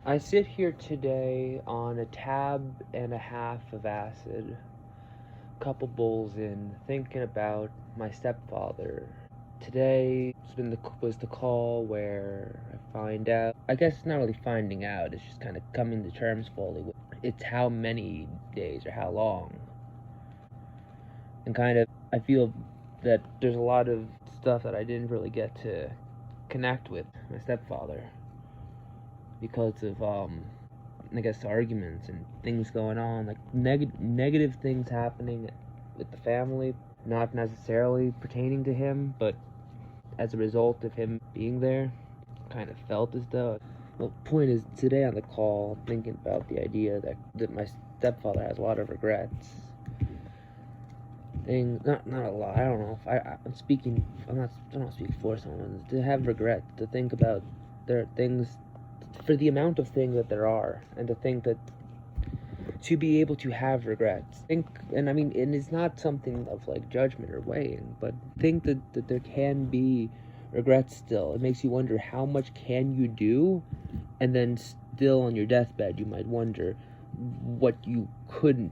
I sit here today on a tab and a half of acid, couple bowls in, thinking about my stepfather. Today was the call where I find out. I guess it's not really finding out. It's just kind of coming to terms fully with. It's how many days or how long, and kind of I feel that there's a lot of stuff that I didn't really get to connect with my stepfather because of I guess arguments and things going on, like negative things happening with the family, not necessarily pertaining to him, but as a result of him being there. Kind of felt as though. Well, point is, today on the call, I'm thinking about the idea that my stepfather has a lot of regrets. Not a lot. I don't know if I'm speaking. I'm not speaking for someone to have regrets. To think about their things, for the amount of things that there are, and to think that to be able to have regrets. And it's not something of like judgment or weighing, but think that there can be regrets still. It makes you wonder how much can you do, and then still on your deathbed you might wonder what you could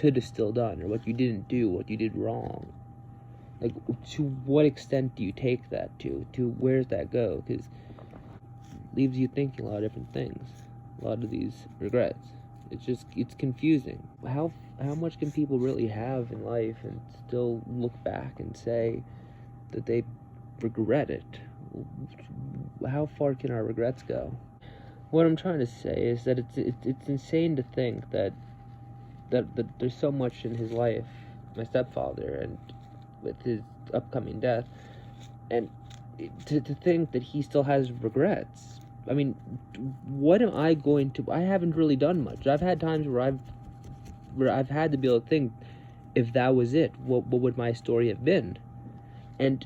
have still done, or what you didn't do, what you did wrong. Like, to what extent do you take that to where's that go? Because it leaves you thinking a lot of different things, a lot of these regrets. It's confusing. How much can people really have in life and still look back and say that they regret it? How far can our regrets go? What I'm trying to say is that it's insane to think that there's so much in his life, my stepfather, and with his upcoming death, and to think that he still has regrets. I mean, what am I going to? I haven't really done much. I've had times where I've had to be able to think, if that was it, what would my story have been? And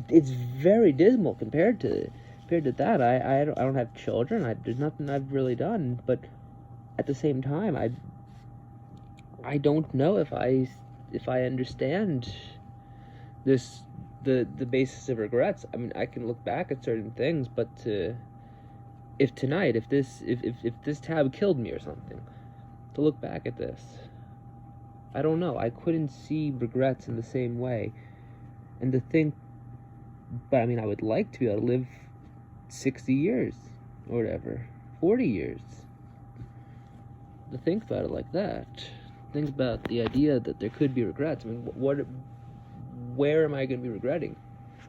it's very dismal compared to that. I don't have children. There's nothing I've really done. But at the same time, I don't know if I understand this. The basis of regrets. I mean, I can look back at certain things, but if this tab killed me or something, to look back at this, I don't know. I couldn't see regrets in the same way, and to think. But I mean, I would like to be able to live 60 years or whatever, 40 years. To think about it like that. Think about the idea that there could be regrets. I mean, where am I going to be regretting?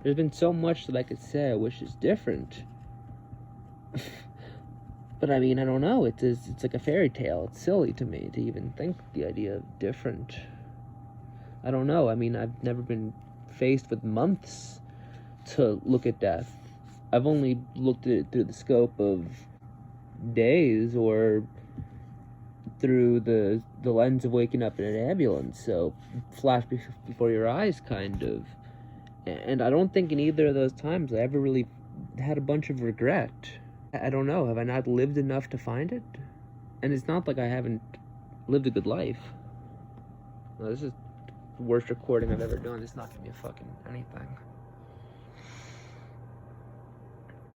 There's been so much that I could say I wish is different. But I mean, I don't know. It's like a fairy tale. It's silly to me to even think the idea of different. I don't know. I mean, I've never been faced with months to look at death. I've only looked at it through the scope of days, or through the lens of waking up in an ambulance, so flash before your eyes, kind of. And I don't think in either of those times I ever really had a bunch of regret. I don't know, have I not lived enough to find it? And it's not like I haven't lived a good life. Well, this is the worst recording I've ever done. It's not gonna be a fucking anything.